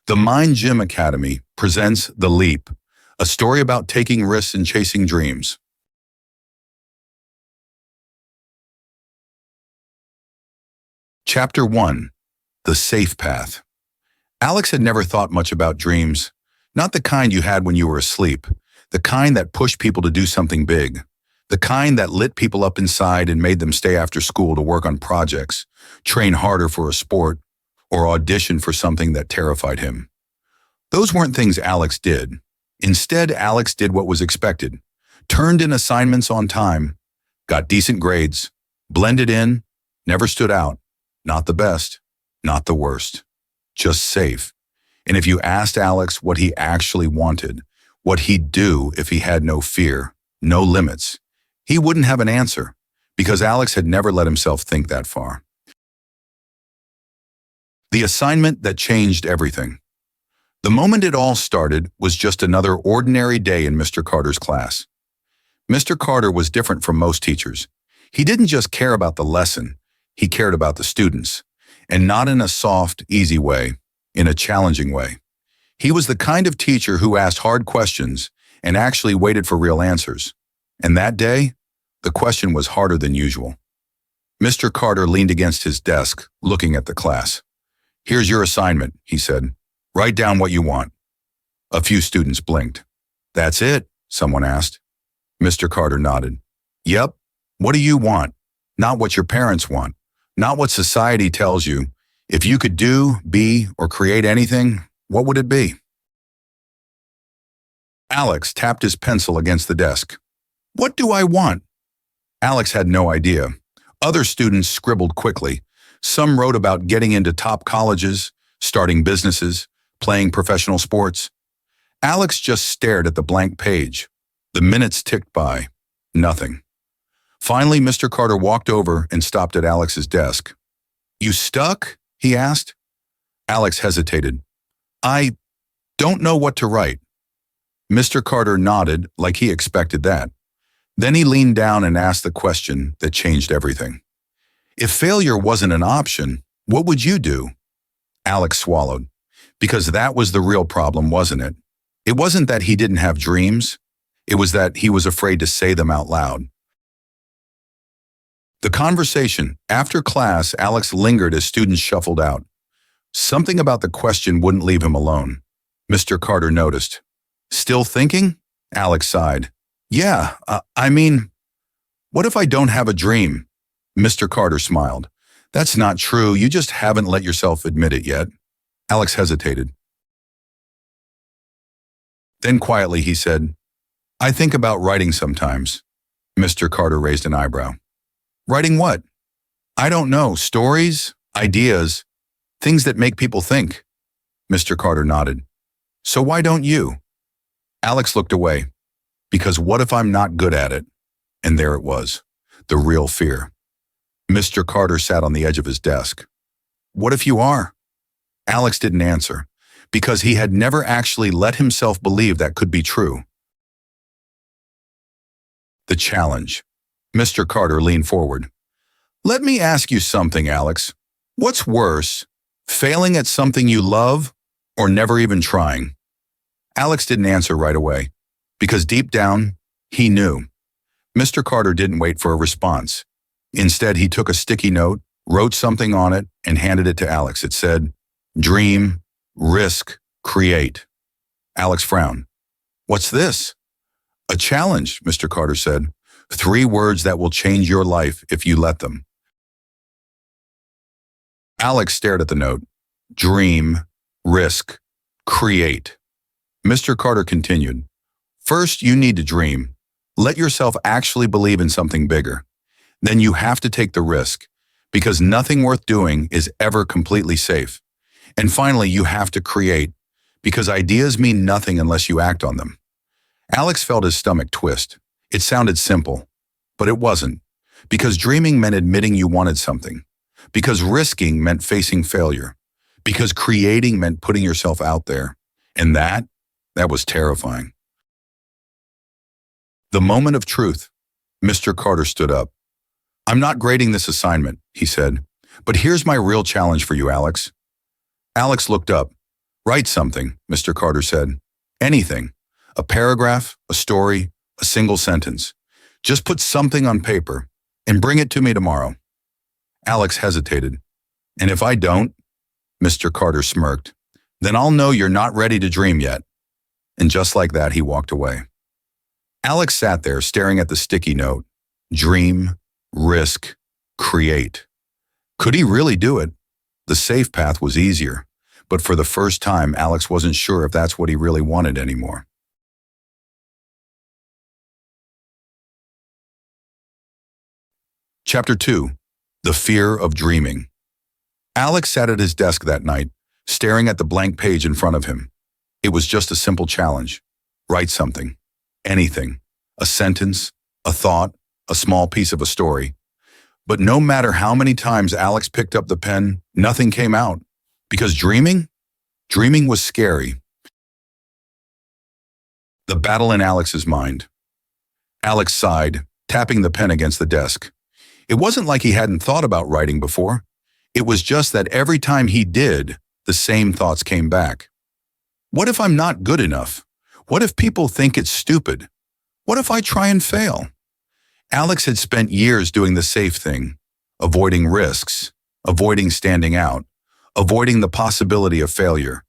The Mind Gym Academy presents The Leap, a story about taking risks and chasing dreams. Chapter 1. The Safe Path. Alex had never thought much about dreams, not the kind you had when you were asleep, the kind that pushed people to do something big, the kind that lit people up inside and made them stay after school to work on projects, train harder for a sport, or audition for something that terrified him. Those weren't things Alex did. Instead, Alex did what was expected, turned in assignments on time, got decent grades, blended in, never stood out, not the best, not the worst, just safe. And if you asked Alex what he actually wanted, what he'd do if he had no fear, no limits, he wouldn't have an answer, because Alex had never let himself think that far. The assignment that changed everything. The moment it all started was just another ordinary day in Mr. Carter's class. Mr. Carter was different from most teachers. He didn't just care about the lesson, he cared about the students, and not in a soft, easy way, in a challenging way. He was the kind of teacher who asked hard questions and actually waited for real answers. And that day, the question was harder than usual. Mr. Carter leaned against his desk, looking at the class. "Here's your assignment," he said. "Write down what you want." A few students blinked. "That's it?" someone asked. Mr. Carter nodded. "Yep. What do you want? Not what your parents want. Not what society tells you. If you could do, be, or create anything, what would it be?" Alex tapped his pencil against the desk. "What do I want?" Alex had no idea. Other students scribbled quickly. Some wrote about getting into top colleges, starting businesses, playing professional sports. Alex just stared at the blank page. The minutes ticked by. Nothing. Finally, Mr. Carter walked over and stopped at Alex's desk. "You stuck?" he asked. Alex hesitated. "I don't know what to write." Mr. Carter nodded like he expected that. Then he leaned down and asked the question that changed everything. "If failure wasn't an option, what would you do?" Alex swallowed, because that was the real problem, wasn't it? It wasn't that he didn't have dreams. It was that he was afraid to say them out loud. The conversation. After class, Alex lingered as students shuffled out. Something about the question wouldn't leave him alone. Mr. Carter noticed. "Still thinking?" Alex sighed. "Yeah, what if I don't have a dream?" Mr. Carter smiled. "That's not true. You just haven't let yourself admit it yet." Alex hesitated. Then quietly he said, "I think about writing sometimes." Mr. Carter raised an eyebrow. "Writing what?" "I don't know. Stories, ideas, things that make people think." Mr. Carter nodded. "So why don't you?" Alex looked away. "Because what if I'm not good at it?" And there it was, the real fear. Mr. Carter sat on the edge of his desk. "What if you are?" Alex didn't answer, because he had never actually let himself believe that could be true. The challenge. Mr. Carter leaned forward. "Let me ask you something, Alex. What's worse, failing at something you love or never even trying?" Alex didn't answer right away, because deep down, he knew. Mr. Carter didn't wait for a response. Instead, he took a sticky note, wrote something on it, and handed it to Alex. It said, "Dream, risk, create." Alex frowned. "What's this?" "A challenge," Mr. Carter said. 3 words that will change your life if you let them." Alex stared at the note. Dream, risk, create. Mr. Carter continued. "First, you need to dream. Let yourself actually believe in something bigger. Then you have to take the risk, because nothing worth doing is ever completely safe. And finally, you have to create, because ideas mean nothing unless you act on them." Alex felt his stomach twist. It sounded simple, but it wasn't, because dreaming meant admitting you wanted something, because risking meant facing failure, because creating meant putting yourself out there. And that was terrifying. The moment of truth. Mr. Carter stood up. "I'm not grading this assignment," he said, "but here's my real challenge for you, Alex." Alex looked up. Write something, Mr. Carter said. Anything. A paragraph, a story, a single sentence. Just put something on paper and bring it to me tomorrow. Alex hesitated. And if I don't, Mr. Carter smirked, then I'll know you're not ready to dream yet. And just like that, he walked away. Alex sat there staring at the sticky note. Dream, risk, create. Could he really do it? The safe path was easier, but for the first time, Alex wasn't sure if that's what he really wanted anymore. Chapter 2. The Fear of Dreaming. Alex sat at his desk that night, staring at the blank page in front of him. It was just a simple challenge. Write something. Anything. A sentence, a thought, a small piece of a story. But no matter how many times Alex picked up the pen, nothing came out. Because dreaming was scary. The battle in Alex's mind. Alex sighed, tapping the pen against the desk. It wasn't like he hadn't thought about writing before. It was just that every time he did, the same thoughts came back. What if I'm not good enough? What if people think it's stupid? What if I try and fail? Alex had spent years doing the safe thing, avoiding risks, avoiding standing out, avoiding the possibility of failure.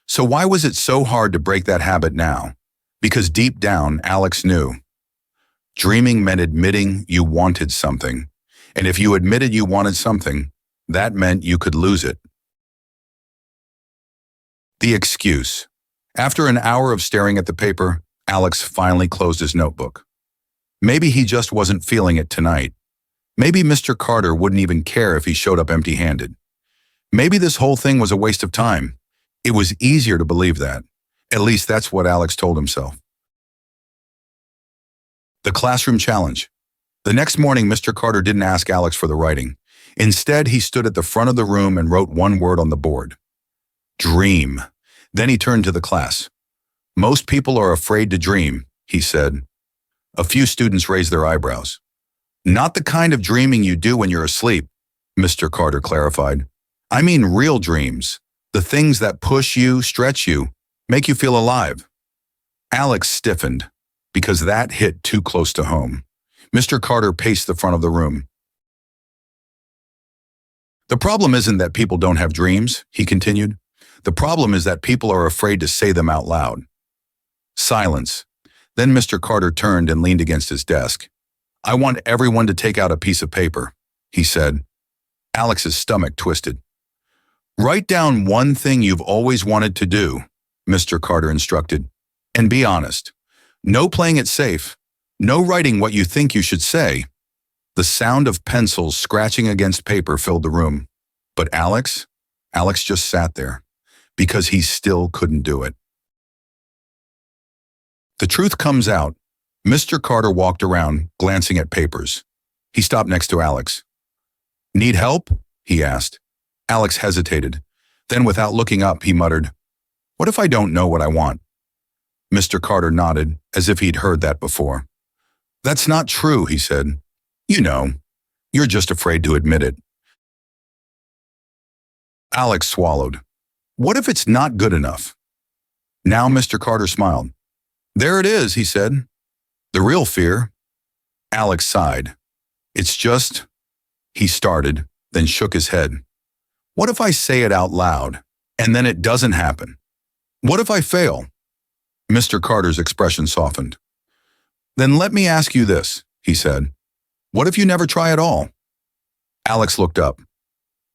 So why was it so hard to break that habit now? Because deep down, Alex knew. Dreaming meant admitting you wanted something. And if you admitted you wanted something, that meant you could lose it. The excuse. After an hour of staring at the paper, Alex finally closed his notebook. Maybe he just wasn't feeling it tonight. Maybe Mr. Carter wouldn't even care if he showed up empty-handed. Maybe this whole thing was a waste of time. It was easier to believe that. At least that's what Alex told himself. The classroom challenge. The next morning, Mr. Carter didn't ask Alex for the writing. Instead, he stood at the front of the room and wrote one word on the board. Dream. Then he turned to the class. Most people are afraid to dream, he said. A few students raised their eyebrows. Not the kind of dreaming you do when you're asleep, Mr. Carter clarified. I mean real dreams, the things that push you, stretch you, make you feel alive. Alex stiffened, because that hit too close to home. Mr. Carter paced the front of the room. The problem isn't that people don't have dreams, he continued. The problem is that people are afraid to say them out loud. Silence. Then Mr. Carter turned and leaned against his desk. I want everyone to take out a piece of paper, he said. Alex's stomach twisted. Write down one thing you've always wanted to do, Mr. Carter instructed, and be honest. No playing it safe. No writing what you think you should say. The sound of pencils scratching against paper filled the room. But Alex just sat there, because he still couldn't do it. The truth comes out. Mr. Carter walked around, glancing at papers. He stopped next to Alex. Need help? He asked. Alex hesitated. Then, without looking up, he muttered, What if I don't know what I want? Mr. Carter nodded, as if he'd heard that before. That's not true, he said. You know, you're just afraid to admit it. Alex swallowed. What if it's not good enough? Now Mr. Carter smiled. There it is, he said. The real fear. Alex sighed. It's just, he started, then shook his head. What if I say it out loud, and then it doesn't happen? What if I fail? Mr. Carter's expression softened. Then let me ask you this, he said. What if you never try at all? Alex looked up,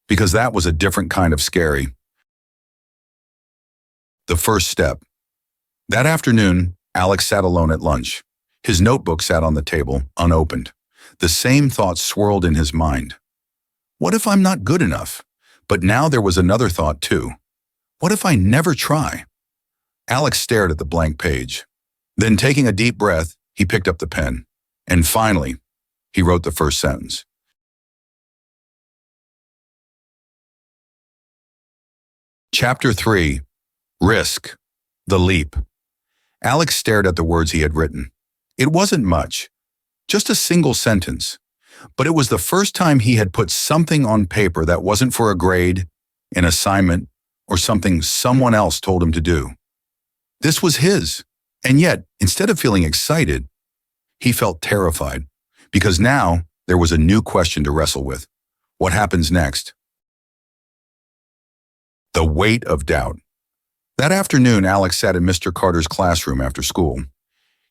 because that was a different kind of scary. The first step. That afternoon, Alex sat alone at lunch. His notebook sat on the table, unopened. The same thoughts swirled in his mind. What if I'm not good enough? But now there was another thought too. What if I never try? Alex stared at the blank page. Then, taking a deep breath, he picked up the pen. And finally, he wrote the first sentence. Chapter 3. Risk. The Leap. Alex stared at the words he had written. It wasn't much, just a single sentence. But it was the first time he had put something on paper that wasn't for a grade, an assignment, or something someone else told him to do. This was his. And yet, instead of feeling excited, he felt terrified, because now there was a new question to wrestle with. What happens next? The weight of doubt. That afternoon, Alex sat in Mr. Carter's classroom after school.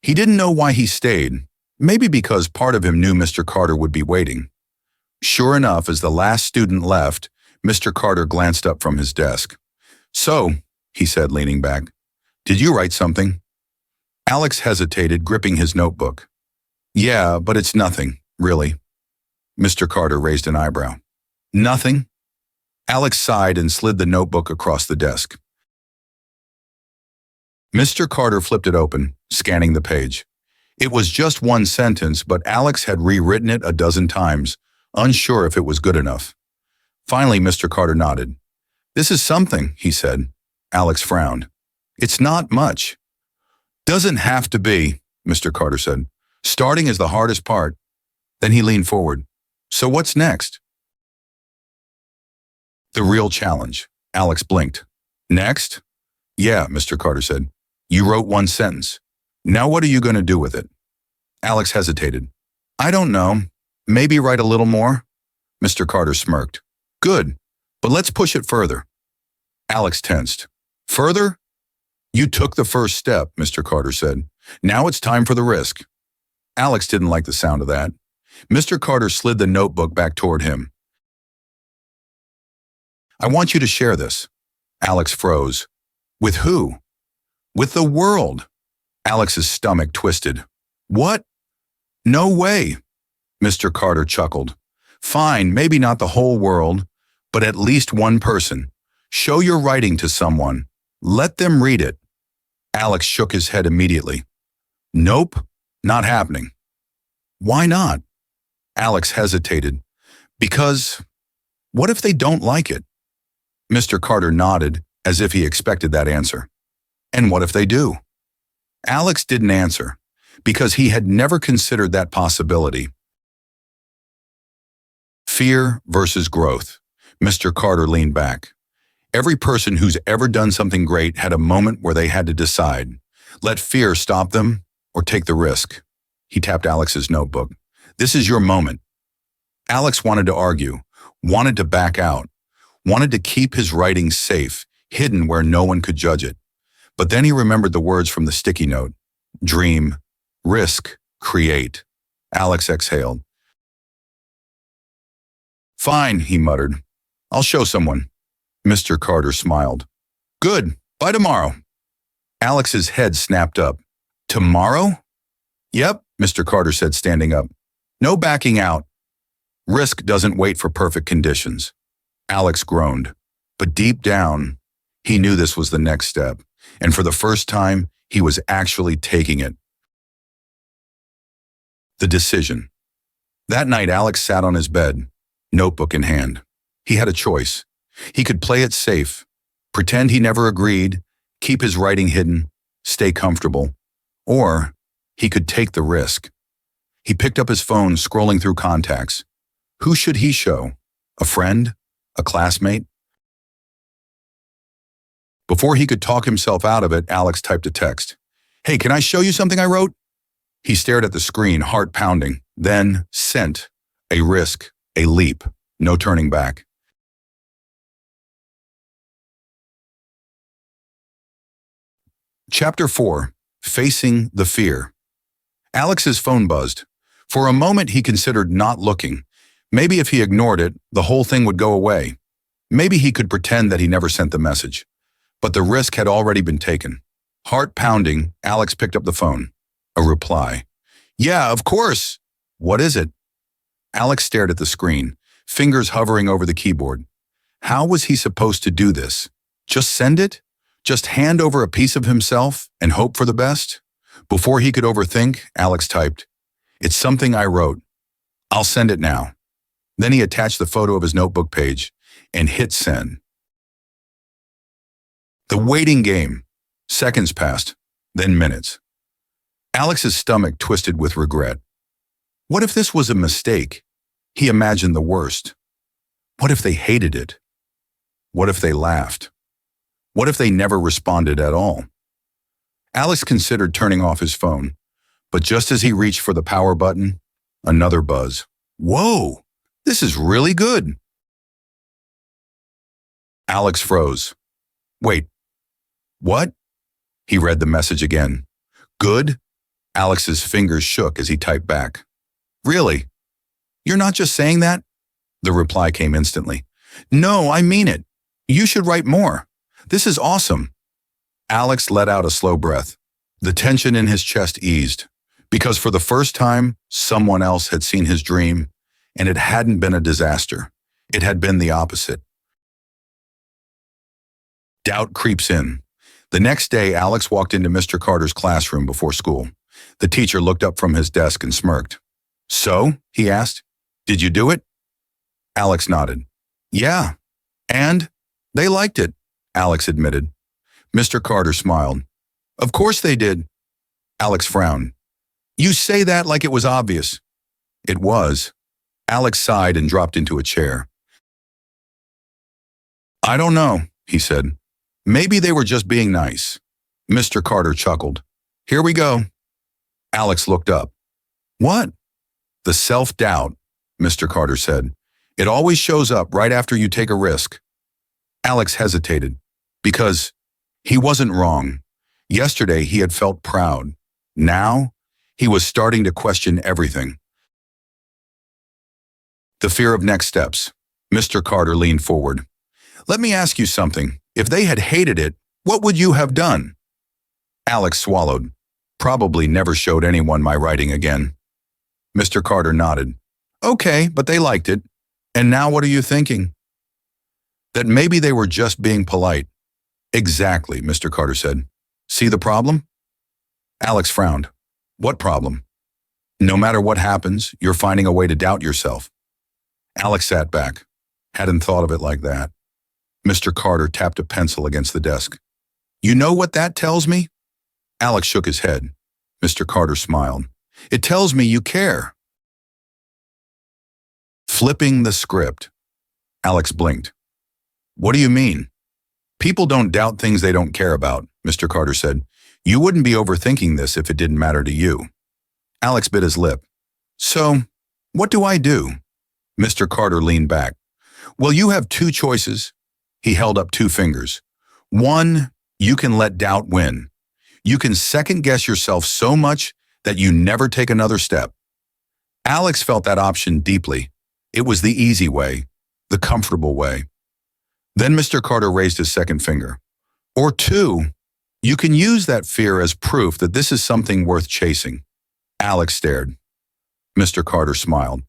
He didn't know why he stayed, maybe because part of him knew Mr. Carter would be waiting. Sure enough, as the last student left, Mr. Carter glanced up from his desk. "So," he said, leaning back, "did you write something?" Alex hesitated, gripping his notebook. "Yeah, but it's nothing, really." Mr. Carter raised an eyebrow. "Nothing?" Alex sighed and slid the notebook across the desk. Mr. Carter flipped it open, scanning the page. It was just one sentence, but Alex had rewritten it a dozen times, unsure if it was good enough. Finally, Mr. Carter nodded. "This is something," he said. Alex frowned. "It's not much." "Doesn't have to be," Mr. Carter said. "Starting is the hardest part." Then he leaned forward. "So what's next?" "The real challenge." Alex blinked. "Next?" "Yeah," Mr. Carter said. "You wrote one sentence. Now what are you going to do with it?" Alex hesitated. "I don't know. Maybe write a little more?" Mr. Carter smirked. "Good, but let's push it further." Alex tensed. "Further?" "You took the first step," Mr. Carter said. "Now it's time for the risk." Alex didn't like the sound of that. Mr. Carter slid the notebook back toward him. "I want you to share this." Alex froze. "With who?" "With the world." Alex's stomach twisted. "What?" "No way." Mr. Carter chuckled. "Fine, maybe not the whole world, but at least one person. Show your writing to someone. Let them read it." Alex shook his head immediately. "Nope, not happening." "Why not?" Alex hesitated. "Because what if they don't like it?" Mr. Carter nodded, as if he expected that answer. "And what if they do?" Alex didn't answer, because he had never considered that possibility. Fear versus growth. Mr. Carter leaned back. Every person who's ever done something great had a moment where they had to decide. Let fear stop them or take the risk. He tapped Alex's notebook. "This is your moment." Alex wanted to argue, wanted to back out, wanted to keep his writing safe, hidden where no one could judge it. But then he remembered the words from the sticky note. Dream, risk, create. Alex exhaled. "Fine," he muttered. "I'll show someone." Mr. Carter smiled. "Good. By tomorrow." Alex's head snapped up. "Tomorrow?" "Yep," Mr. Carter said, standing up. "No backing out. Risk doesn't wait for perfect conditions." Alex groaned. But deep down, he knew this was the next step. And for the first time, he was actually taking it. The decision. That night, Alex sat on his bed, notebook in hand. He had a choice. He could play it safe, pretend he never agreed, keep his writing hidden, stay comfortable, or he could take the risk. He picked up his phone, scrolling through contacts. Who should he show? A friend? A classmate? Before he could talk himself out of it, Alex typed a text. "Hey, can I show you something I wrote?" He stared at the screen, heart pounding, then sent. A risk, a leap, no turning back. Chapter 4. Facing the Fear. Alex's phone buzzed. For a moment, he considered not looking. Maybe if he ignored it, the whole thing would go away. Maybe he could pretend that he never sent the message. But the risk had already been taken. Heart pounding, Alex picked up the phone. A reply. "Yeah, of course." "What is it?" Alex stared at the screen, fingers hovering over the keyboard. How was he supposed to do this? Just send it? Just hand over a piece of himself and hope for the best? Before he could overthink, Alex typed, "It's something I wrote. I'll send it now." Then he attached the photo of his notebook page and hit send. The waiting game. Seconds passed, then minutes. Alex's stomach twisted with regret. What if this was a mistake? He imagined the worst. What if they hated it? What if they laughed? What if they never responded at all? Alex considered turning off his phone, but just as he reached for the power button, another buzz. Whoa, this is really good. Alex froze. Wait, what? He read the message again. Good? Alex's fingers shook as he typed back. Really? You're not just saying that? The reply came instantly. No, I mean it. You should write more. This is awesome. Alex let out a slow breath. The tension in his chest eased, because for the first time, someone else had seen his dream, and it hadn't been a disaster. It had been the opposite. Doubt creeps in. The next day, Alex walked into Mr. Carter's classroom before school. The teacher looked up from his desk and smirked. So, he asked, did you do it? Alex nodded. Yeah, and they liked it, Alex admitted. Mr. Carter smiled. Of course they did. Alex frowned. You say that like it was obvious. It was. Alex sighed and dropped into a chair. I don't know, he said. Maybe they were just being nice. Mr. Carter chuckled. Here we go. Alex looked up. What? The self-doubt, Mr. Carter said. It always shows up right after you take a risk. Alex hesitated, because he wasn't wrong. Yesterday he had felt proud. Now, he was starting to question everything. The fear of next steps. Mr. Carter leaned forward. Let me ask you something. If they had hated it, what would you have done? Alex swallowed. Probably never showed anyone my writing again. Mr. Carter nodded. Okay, but they liked it. And now what are you thinking? That maybe they were just being polite. Exactly, Mr. Carter said. See the problem? Alex frowned. What problem? No matter what happens, you're finding a way to doubt yourself. Alex sat back. Hadn't thought of it like that. Mr. Carter tapped a pencil against the desk. You know what that tells me? Alex shook his head. Mr. Carter smiled. It tells me you care. Flipping the script. Alex blinked. What do you mean? People don't doubt things they don't care about, Mr. Carter said. You wouldn't be overthinking this if it didn't matter to you. Alex bit his lip. So, what do I do? Mr. Carter leaned back. Well, you have two choices. He held up two fingers. One, you can let doubt win. You can second-guess yourself so much that you never take another step. Alex felt that option deeply. It was the easy way, the comfortable way. Then Mr. Carter raised his second finger. Or two, you can use that fear as proof that this is something worth chasing. Alex stared. Mr. Carter smiled.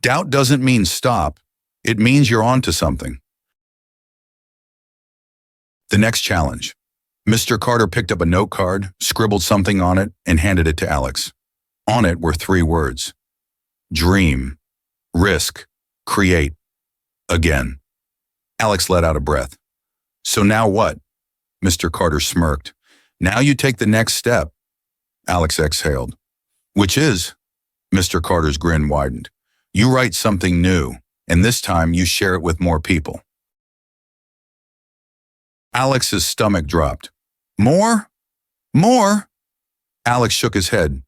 Doubt doesn't mean stop. It means you're onto something. The next challenge. Mr. Carter picked up a note card, scribbled something on it, and handed it to Alex. On it were 3 words. Dream, risk, create. Again. Alex let out a breath. So now what? Mr. Carter smirked. Now you take the next step. Alex exhaled. Which is? Mr. Carter's grin widened. You write something new, and this time you share it with more people. Alex's stomach dropped. More? More? Alex shook his head.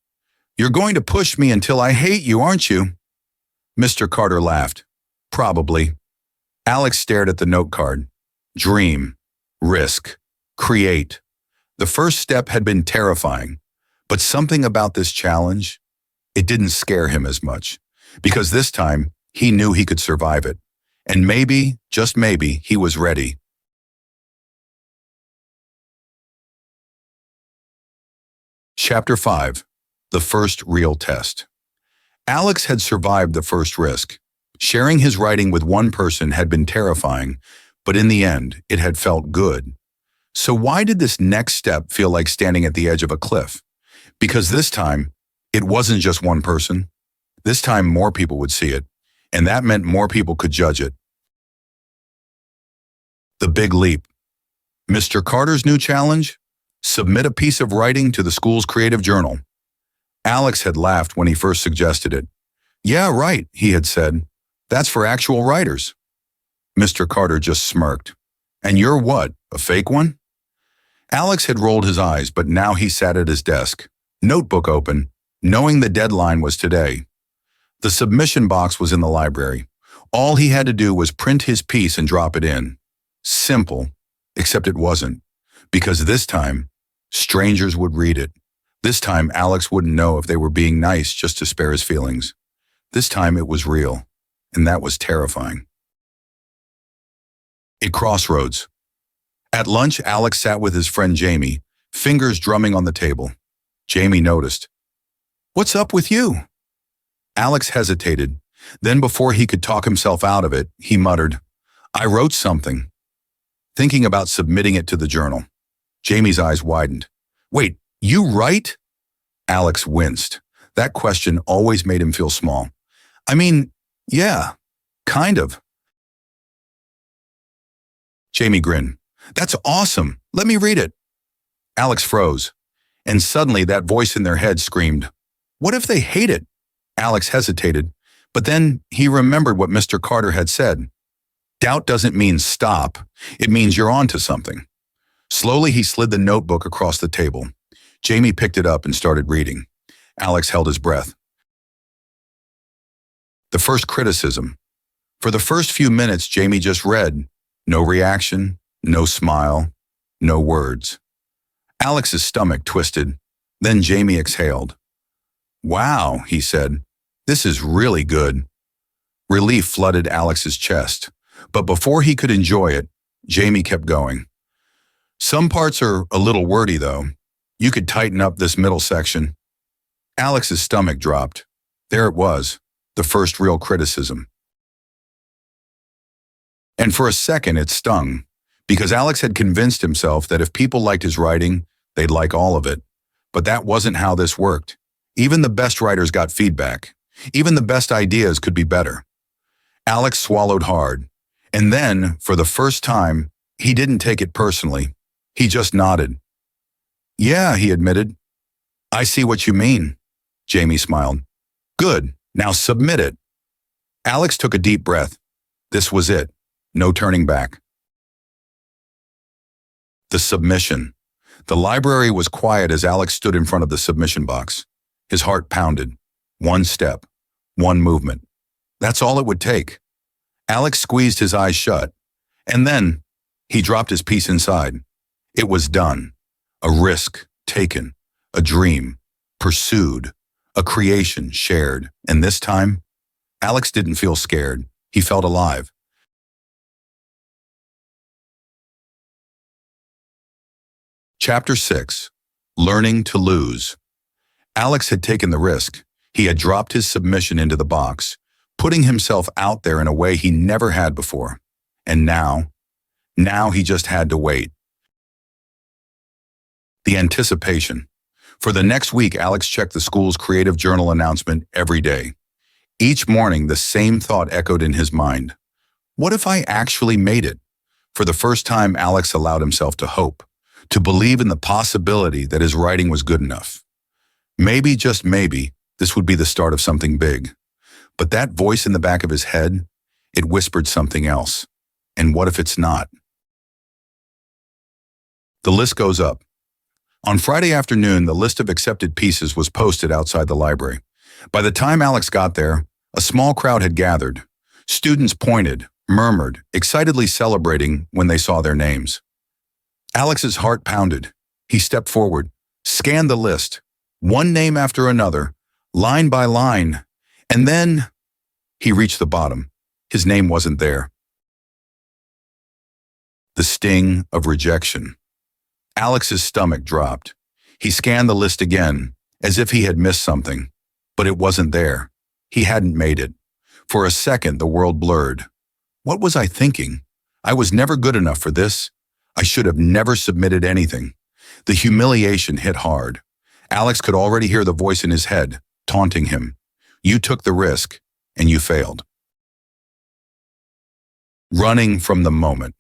You're going to push me until I hate you, aren't you? Mr. Carter laughed. Probably. Alex stared at the note card. Dream, risk, create. The first step had been terrifying, but something about this challenge, it didn't scare him as much, because this time he knew he could survive it. And maybe, just maybe, he was ready. Chapter 5. The First Real Test. Alex had survived the first risk. Sharing his writing with one person had been terrifying, but in the end, it had felt good. So why did this next step feel like standing at the edge of a cliff? Because this time, it wasn't just one person. This time, more people would see it, and that meant more people could judge it. The big leap. Mr. Carter's new challenge? Submit a piece of writing to the school's creative journal. Alex had laughed when he first suggested it. Yeah, right, he had said. That's for actual writers. Mr. Carter just smirked. And you're what, A fake one? Alex had rolled his eyes, but now he sat at his desk, notebook open, knowing the deadline was today. The submission box was in the library. All he had to do was print his piece and drop it in. Simple, except it wasn't. Because this time, strangers would read it. This time, Alex wouldn't know if they were being nice just to spare his feelings. This time, it was real, and that was terrifying. At Crossroads. At lunch, Alex sat with his friend Jamie, fingers drumming on the table. Jamie noticed. "What's up with you?" Alex hesitated. Then before he could talk himself out of it, he muttered, "I wrote something," thinking about submitting it to the journal. Jamie's eyes widened. "Wait, you write?" Alex winced. That question always made him feel small. "I mean, yeah, kind of." Jamie grinned. "That's awesome. Let me read it." Alex froze, and suddenly that voice in their head screamed, "What if they hate it?" Alex hesitated, but then he remembered what Mr. Carter had said. Doubt doesn't mean stop. It means you're on to something. Slowly, he slid the notebook across the table. Jamie picked it up and started reading. Alex held his breath. The first criticism. For the first few minutes, Jamie just read. No reaction, no smile, no words. Alex's stomach twisted. Then Jamie exhaled. "Wow," he said. "This is really good." Relief flooded Alex's chest. But before he could enjoy it, Jamie kept going. "Some parts are a little wordy, though. You could tighten up this middle section." Alex's stomach dropped. There it was, the first real criticism. And for a second it stung, because Alex had convinced himself that if people liked his writing, they'd like all of it. But that wasn't how this worked. Even the best writers got feedback. Even the best ideas could be better. Alex swallowed hard. And then, for the first time, he didn't take it personally. He just nodded. "Yeah," he admitted. "I see what you mean." Jamie smiled. "Good. Now submit it." Alex took a deep breath. This was it. No turning back. The submission. The library was quiet as Alex stood in front of the submission box. His heart pounded. One step. One movement. That's all it would take. Alex squeezed his eyes shut. And then, he dropped his piece inside. It was done. A risk taken. A dream pursued. A creation shared. And this time, Alex didn't feel scared. He felt alive. Chapter 6. Learning to Lose. Alex had taken the risk. He had dropped his submission into the box, putting himself out there in a way he never had before. And now he just had to wait. The anticipation. For the next week, Alex checked the school's creative journal announcement every day. Each morning, the same thought echoed in his mind. What if I actually made it? For the first time, Alex allowed himself to hope, to believe in the possibility that his writing was good enough. Maybe, just maybe, this would be the start of something big. But that voice in the back of his head, it whispered something else. And what if it's not? The list goes up. On Friday afternoon, the list of accepted pieces was posted outside the library. By the time Alex got there, a small crowd had gathered. Students pointed, murmured, excitedly celebrating when they saw their names. Alex's heart pounded. He stepped forward, scanned the list, one name after another, line by line, and then he reached the bottom. His name wasn't there. The sting of rejection. Alex's stomach dropped. He scanned the list again, as if he had missed something, but it wasn't there. He hadn't made it. For a second, the world blurred. What was I thinking? I was never good enough for this. I should have never submitted anything. The humiliation hit hard. Alex could already hear the voice in his head, taunting him. You took the risk, and you failed. Running from the moment.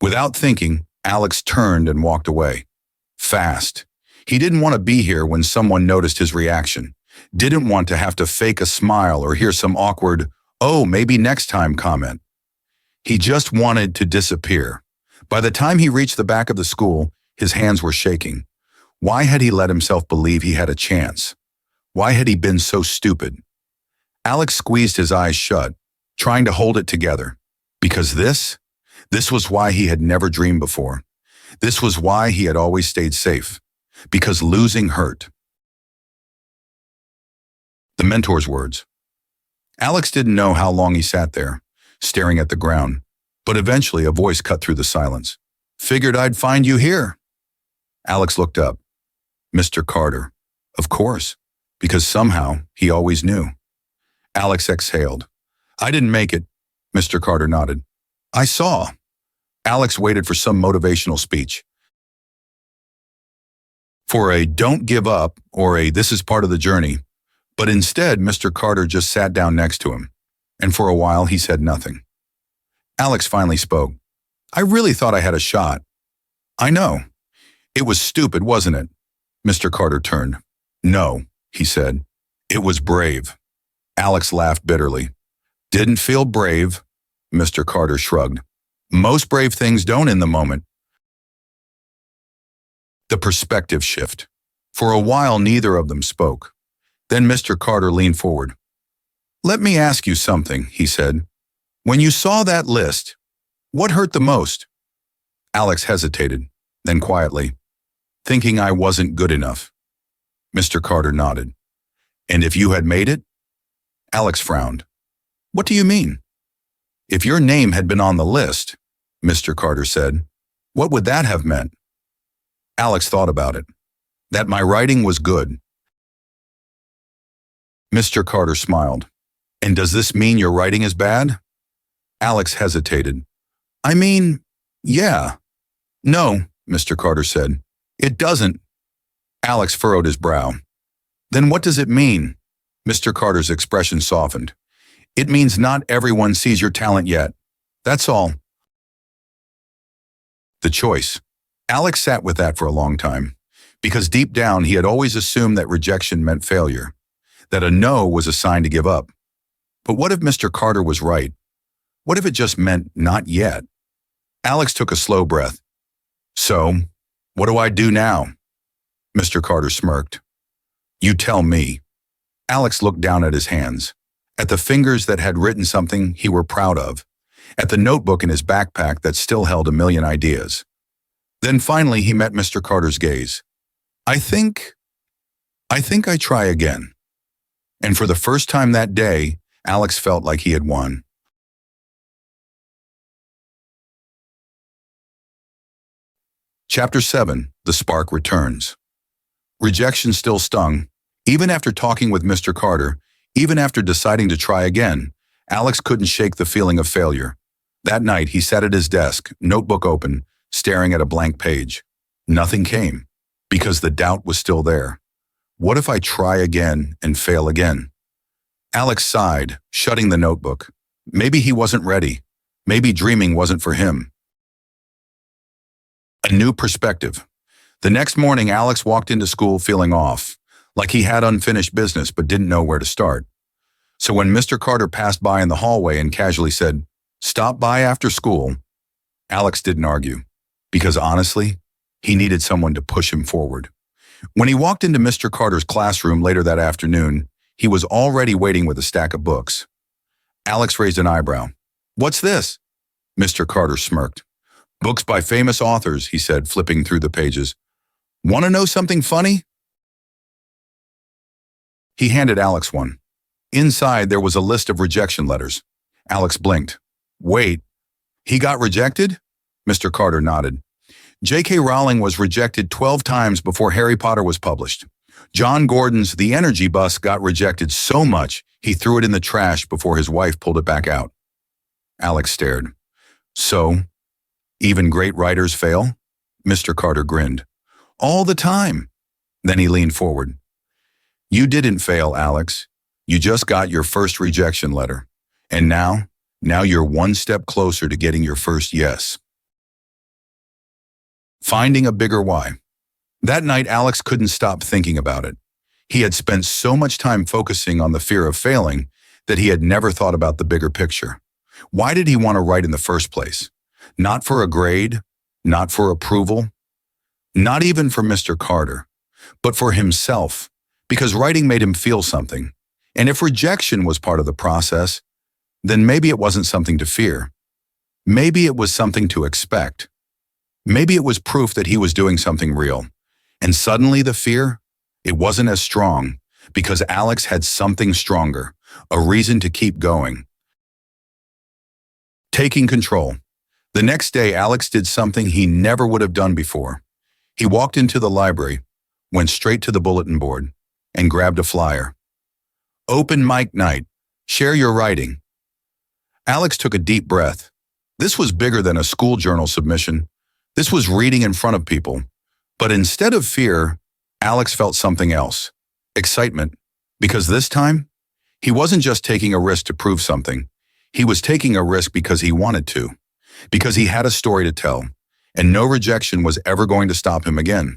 Without thinking, Alex turned and walked away. Fast. He didn't want to be here when someone noticed his reaction. Didn't want to have to fake a smile or hear some awkward, "Oh, maybe next time" comment. He just wanted to disappear. By the time he reached the back of the school, his hands were shaking. Why had he let himself believe he had a chance? Why had he been so stupid? Alex squeezed his eyes shut, trying to hold it together. Because this was why he had never dreamed before. This was why he had always stayed safe. Because losing hurt. The mentor's words. Alex didn't know how long he sat there, staring at the ground, but eventually a voice cut through the silence. Figured I'd find you here. Alex looked up. Mr. Carter. Of course, because somehow he always knew. Alex exhaled. I didn't make it. Mr. Carter nodded. I saw. Alex waited for some motivational speech. For a don't give up or a this is part of the journey. But instead, Mr. Carter just sat down next to him. And for a while, he said nothing. Alex finally spoke. I really thought I had a shot. I know. It was stupid, wasn't it? Mr. Carter turned. No, he said. It was brave. Alex laughed bitterly. Didn't feel brave. Mr. Carter shrugged. Most brave things don't in the moment. The perspective shift. For a while, neither of them spoke. Then Mr. Carter leaned forward. Let me ask you something, he said. When you saw that list, what hurt the most? Alex hesitated, then quietly, thinking I wasn't good enough. Mr. Carter nodded. And if you had made it? Alex frowned. What do you mean? If your name had been on the list, Mr. Carter said, what would that have meant? Alex thought about it. That my writing was good. Mr. Carter smiled. And does this mean your writing is bad? Alex hesitated. I mean, yeah. No, Mr. Carter said. It doesn't. Alex furrowed his brow. Then what does it mean? Mr. Carter's expression softened. It means not everyone sees your talent yet. That's all. The choice. Alex sat with that for a long time, because deep down he had always assumed that rejection meant failure, that a no was a sign to give up. But what if Mr. Carter was right? What if it just meant not yet? Alex took a slow breath. So, what do I do now? Mr. Carter smirked. You tell me. Alex looked down at his hands, at the fingers that had written something he were proud of, at the notebook in his backpack that still held a million ideas. Then finally he met Mr. Carter's gaze. I think I try again. And for the first time that day, Alex felt like he had won. Chapter 7. The Spark Returns. Rejection still stung. Even after talking with Mr. Carter, even after deciding to try again, Alex couldn't shake the feeling of failure. That night, he sat at his desk, notebook open, staring at a blank page. Nothing came, because the doubt was still there. What if I try again and fail again? Alex sighed, shutting the notebook. Maybe he wasn't ready. Maybe dreaming wasn't for him. A new perspective. The next morning, Alex walked into school feeling off, like he had unfinished business but didn't know where to start. So when Mr. Carter passed by in the hallway and casually said, "Stop by after school," Alex didn't argue, because honestly, he needed someone to push him forward. When he walked into Mr. Carter's classroom later that afternoon, he was already waiting with a stack of books. Alex raised an eyebrow. "What's this?" Mr. Carter smirked. "Books by famous authors," he said, flipping through the pages. "Want to know something funny?" He handed Alex one. Inside, there was a list of rejection letters. Alex blinked. "Wait, he got rejected?" Mr. Carter nodded. J.K. Rowling was rejected 12 times before Harry Potter was published. John Gordon's The Energy Bus got rejected so much he threw it in the trash before his wife pulled it back out. Alex stared. "So, even great writers fail?" Mr. Carter grinned. "All the time." Then he leaned forward. "You didn't fail, Alex. You just got your first rejection letter. And now you're one step closer to getting your first yes." Finding a bigger why. That night, Alex couldn't stop thinking about it. He had spent so much time focusing on the fear of failing that he had never thought about the bigger picture. Why did he want to write in the first place? Not for a grade, Not for approval, not even for Mr. Carter, but for himself, because writing made him feel something. And if rejection was part of the process, then maybe it wasn't something to fear. Maybe it was something to expect. Maybe it was proof that he was doing something real. And suddenly the fear, it wasn't as strong, because Alex had something stronger, a reason to keep going. Taking control. The next day, Alex did something he never would have done before. He walked into the library, went straight to the bulletin board, and grabbed a flyer. Open mic night. Share your writing. Alex took a deep breath. This was bigger than a school journal submission. This was reading in front of people. But instead of fear, Alex felt something else. Excitement. Because this time, he wasn't just taking a risk to prove something. He was taking a risk because he wanted to. Because he had a story to tell. And no rejection was ever going to stop him again.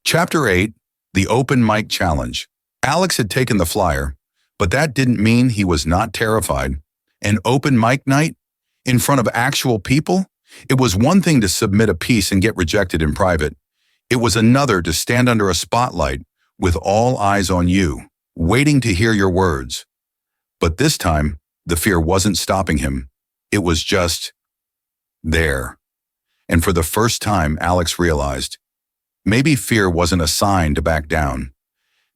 Chapter 8. The Open Mic Challenge. Alex had taken the flyer, but that didn't mean he was not terrified. An open mic night? In front of actual people? It was one thing to submit a piece and get rejected in private. It was another to stand under a spotlight with all eyes on you, waiting to hear your words. But this time, the fear wasn't stopping him. It was just there. And for the first time, Alex realized, maybe fear wasn't a sign to back down.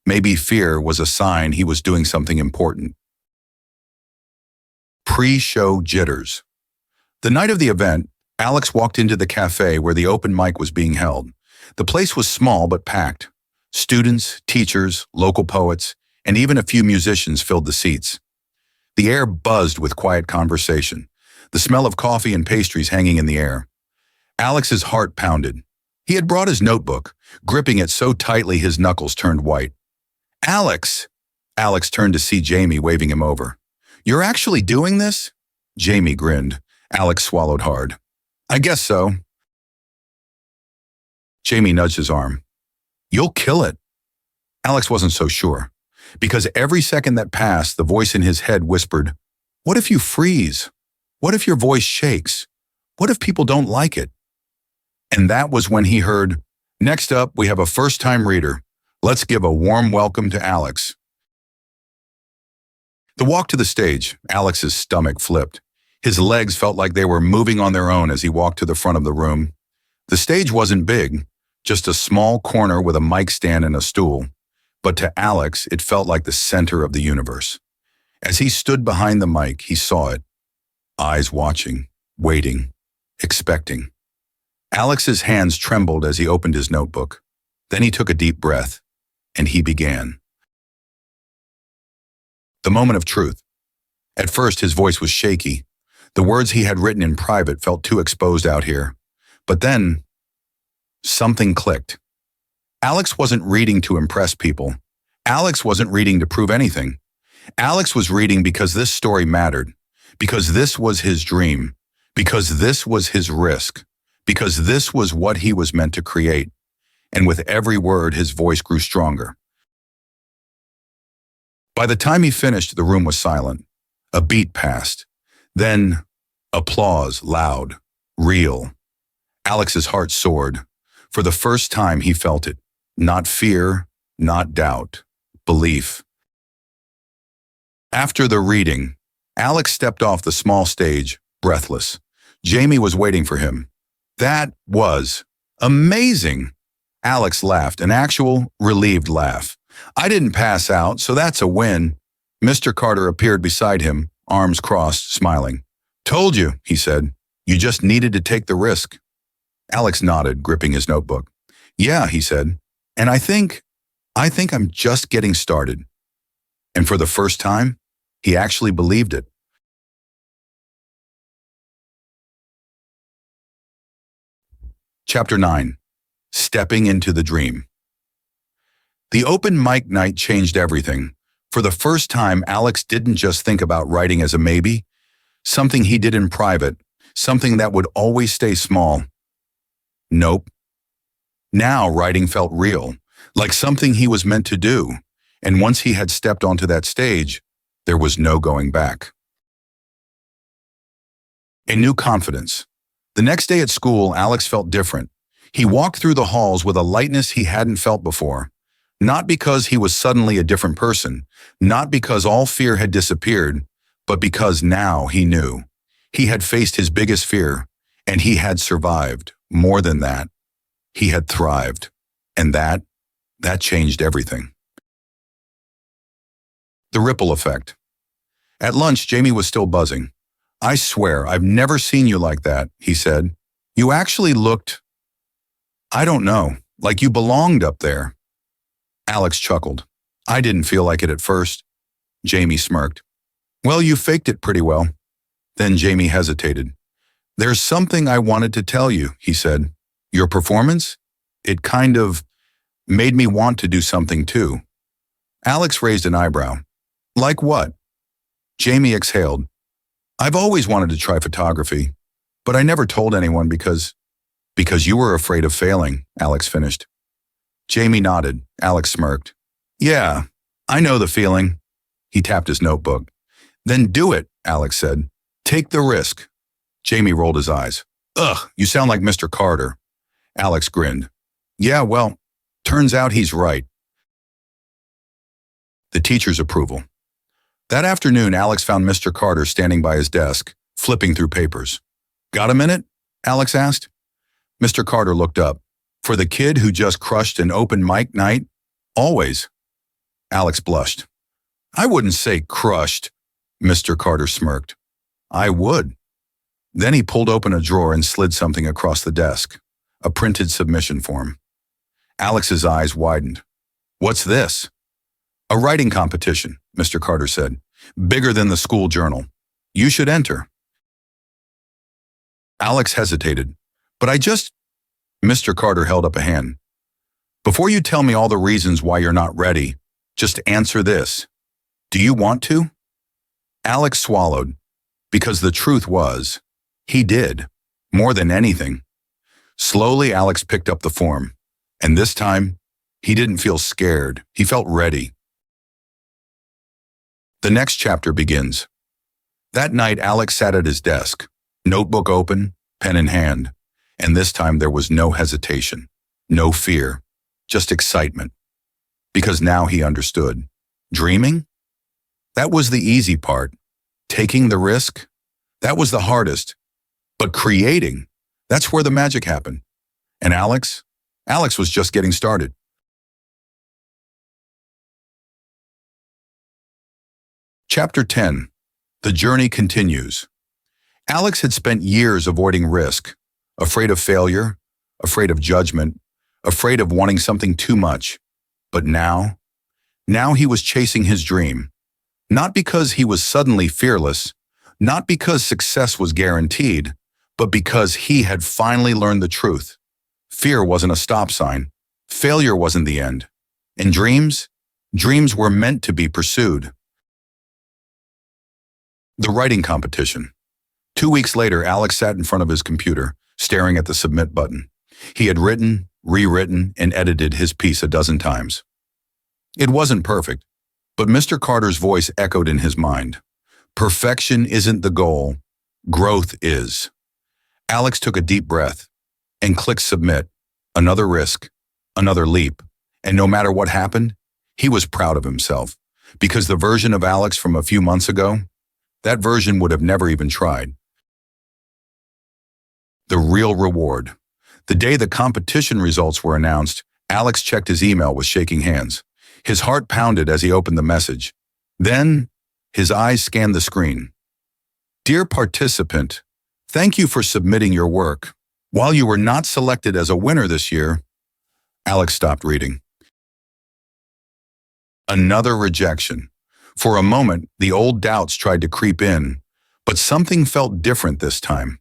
Maybe fear was a sign he was doing something important. Pre-show jitters. The night of the event, Alex walked into the cafe where the open mic was being held. The place was small but packed. Students, teachers, local poets, and even a few musicians filled the seats. The air buzzed with quiet conversation, the smell of coffee and pastries hanging in the air. Alex's heart pounded. He had brought his notebook, gripping it so tightly his knuckles turned white. Alex! Alex turned to see Jamie waving him over. You're actually doing this? Jamie grinned. Alex swallowed hard. I guess so. Jamie nudged his arm. You'll kill it. Alex wasn't so sure, because every second that passed, the voice in his head whispered, what if you freeze? What if your voice shakes? What if people don't like it? And that was when he heard, next up, we have a first-time reader. Let's give a warm welcome to Alex. The walk to the stage, Alex's stomach flipped. His legs felt like they were moving on their own as he walked to the front of the room. The stage wasn't big, just a small corner with a mic stand and a stool. But to Alex, it felt like the center of the universe. As he stood behind the mic, he saw it. Eyes watching, waiting, expecting. Alex's hands trembled as he opened his notebook. Then he took a deep breath, and he began. The moment of truth. At first, his voice was shaky. The words he had written in private felt too exposed out here. But then, something clicked. Alex wasn't reading to impress people. Alex wasn't reading to prove anything. Alex was reading because this story mattered, because this was his dream, because this was his risk, because this was what he was meant to create. And with every word, his voice grew stronger. By the time he finished, the room was silent. A beat passed. Then, applause, loud, real. Alex's heart soared. For the first time, he felt it. Not fear, not doubt, belief. After the reading, Alex stepped off the small stage, breathless. Jamie was waiting for him. That was amazing. Alex laughed, an actual, relieved laugh. I didn't pass out, so that's a win. Mr. Carter appeared beside him, arms crossed, smiling. Told you, he said. You just needed to take the risk. Alex nodded, gripping his notebook. Yeah, he said. And I think I'm just getting started. And for the first time, he actually believed it. Chapter 9. Stepping into the Dream. The open mic night changed everything. For the first time, Alex didn't just think about writing as a maybe, something he did in private, something that would always stay small. Nope. Now writing felt real, like something he was meant to do, and once he had stepped onto that stage, there was no going back. A new confidence. The next day at school, Alex felt different. He walked through the halls with a lightness he hadn't felt before. Not because he was suddenly a different person, not because all fear had disappeared, but because now he knew. He had faced his biggest fear, and he had survived. More than that, he had thrived. And that changed everything. The ripple effect. At lunch, Jamie was still buzzing. "I swear, I've never seen you like that," he said. "You actually looked, I don't know, like you belonged up there." Alex chuckled. "I didn't feel like it at first." Jamie smirked. "Well, you faked it pretty well." Then Jamie hesitated. "There's something I wanted to tell you," he said. "Your performance? It kind of made me want to do something too." Alex raised an eyebrow. "Like what?" Jamie exhaled. "I've always wanted to try photography, but I never told anyone because you were afraid of failing," Alex finished. Jamie nodded. Alex smirked. "Yeah, I know the feeling." He tapped his notebook. "Then do it," Alex said. "Take the risk." Jamie rolled his eyes. "Ugh, you sound like Mr. Carter." Alex grinned. "Yeah, well, turns out he's right." The teacher's approval. That afternoon, Alex found Mr. Carter standing by his desk, flipping through papers. "Got a minute?" Alex asked. Mr. Carter looked up. "For the kid who just crushed an open mic night? Always." Alex blushed. "I wouldn't say crushed," Mr. Carter smirked. "I would." Then he pulled open a drawer and slid something across the desk, a printed submission form. Alex's eyes widened. "What's this?" "A writing competition," Mr. Carter said. "Bigger than the school journal. You should enter." Alex hesitated. "But Mr. Carter held up a hand. "Before you tell me all the reasons why you're not ready, just answer this. Do you want to?" Alex swallowed, because the truth was, he did, more than anything. Slowly, Alex picked up the form, and this time, he didn't feel scared. He felt ready. The next chapter begins. That night, Alex sat at his desk, notebook open, pen in hand, and this time there was no hesitation, no fear, just excitement. Because now he understood. Dreaming? That was the easy part. Taking the risk? That was the hardest. But creating? That's where the magic happened. And Alex was just getting started. Chapter 10. The journey continues. Alex had spent years avoiding risk, afraid of failure, afraid of judgment, afraid of wanting something too much. But now he was chasing his dream. Not because he was suddenly fearless, not because success was guaranteed, but because he had finally learned the truth. Fear wasn't a stop sign. Failure wasn't the end. And dreams were meant to be pursued. The writing competition. 2 weeks later, Alex sat in front of his computer, staring at the submit button. He had written, rewritten, and edited his piece a dozen times. It wasn't perfect, but Mr. Carter's voice echoed in his mind. Perfection isn't the goal, growth is. Alex took a deep breath and clicked submit. Another risk, another leap, and no matter what happened, he was proud of himself, because the version of Alex from a few months ago, that version would have never even tried. The real reward. The day the competition results were announced, Alex checked his email with shaking hands. His heart pounded as he opened the message. Then, his eyes scanned the screen. Dear participant, thank you for submitting your work. While you were not selected as a winner this year, Alex stopped reading. Another rejection. For a moment, the old doubts tried to creep in, but something felt different this time.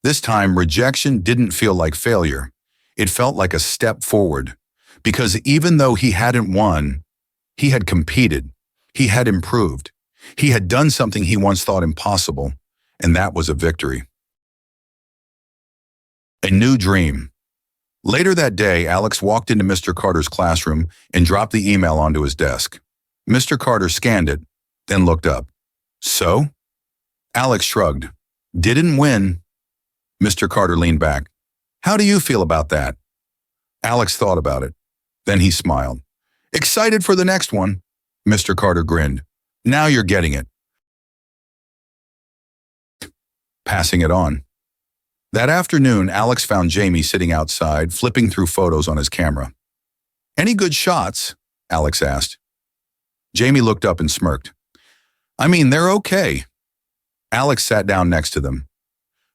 This time, rejection didn't feel like failure. It felt like a step forward, because even though he hadn't won, he had competed, he had improved, he had done something he once thought impossible, and that was a victory. A new dream. Later that day, Alex walked into Mr. Carter's classroom and dropped the email onto his desk. Mr. Carter scanned it, then looked up. So? Alex shrugged. Didn't win. Mr. Carter leaned back. How do you feel about that? Alex thought about it. Then he smiled. Excited for the next one? Mr. Carter grinned. Now you're getting it. Passing it on. That afternoon, Alex found Jamie sitting outside, flipping through photos on his camera. Any good shots? Alex asked. Jamie looked up and smirked. I mean, they're okay. Alex sat down next to them.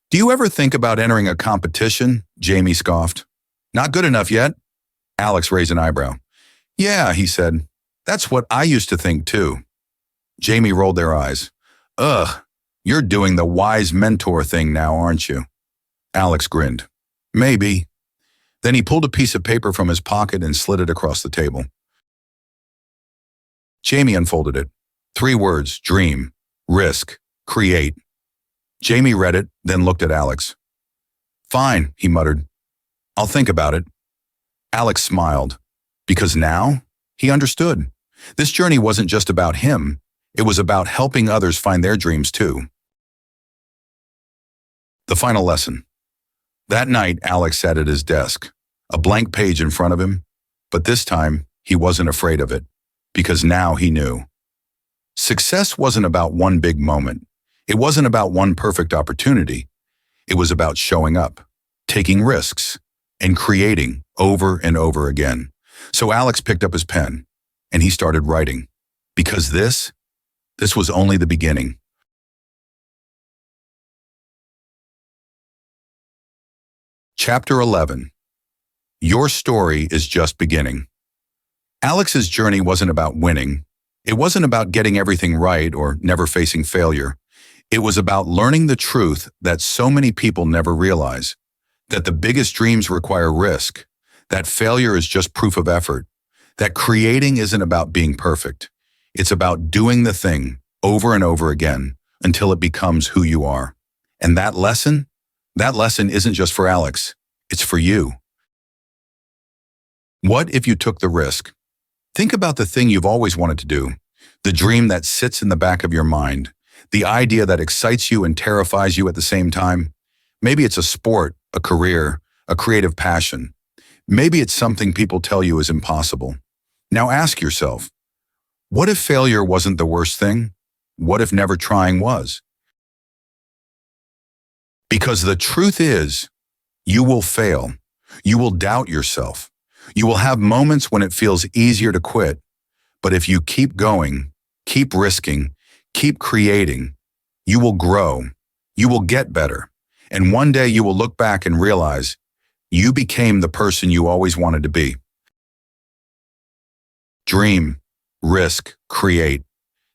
Do you ever think about entering a competition? Jamie scoffed. Not good enough yet? Alex raised an eyebrow. Yeah, he said. That's what I used to think too. Jamie rolled their eyes. Ugh, you're doing the wise mentor thing now, aren't you? Alex grinned. Maybe. Then he pulled a piece of paper from his pocket and slid it across the table. Jamie unfolded it. 3 words, dream, risk, create. Jamie read it, then looked at Alex. Fine, he muttered. I'll think about it. Alex smiled, because now he understood. This journey wasn't just about him. It was about helping others find their dreams too. The final lesson. That night, Alex sat at his desk, a blank page in front of him, but this time he wasn't afraid of it, because now he knew. Success wasn't about one big moment. It wasn't about one perfect opportunity. It was about showing up, taking risks, and creating over and over again. So Alex picked up his pen, and he started writing, because this was only the beginning. Chapter 11. Your story is just beginning. Alex's journey wasn't about winning. It wasn't about getting everything right or never facing failure. It was about learning the truth that so many people never realize, that the biggest dreams require risk, that failure is just proof of effort, that creating isn't about being perfect. It's about doing the thing over and over again until it becomes who you are. And that lesson isn't just for Alex, it's for you. What if you took the risk? Think about the thing you've always wanted to do, the dream that sits in the back of your mind, the idea that excites you and terrifies you at the same time. Maybe it's a sport, a career, a creative passion. Maybe it's something people tell you is impossible. Now ask yourself, what if failure wasn't the worst thing? What if never trying was? Because the truth is, you will fail. You will doubt yourself. You will have moments when it feels easier to quit. But if you keep going, keep risking, keep creating, you will grow. You will get better. And one day you will look back and realize you became the person you always wanted to be. Dream, risk, create.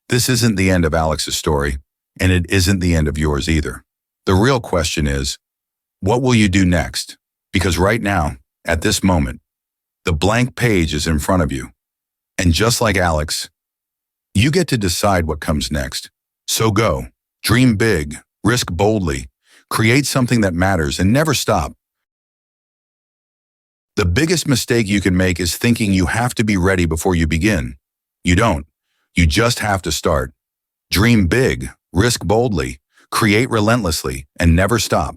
This isn't the end of Alex's story, and it isn't the end of yours either. The real question is, what will you do next? Because right now, at this moment, the blank page is in front of you. And just like Alex, you get to decide what comes next. So go, dream big, risk boldly, create something that matters, and never stop. The biggest mistake you can make is thinking you have to be ready before you begin. You don't. You just have to start. Dream big, risk boldly, create relentlessly, and never stop.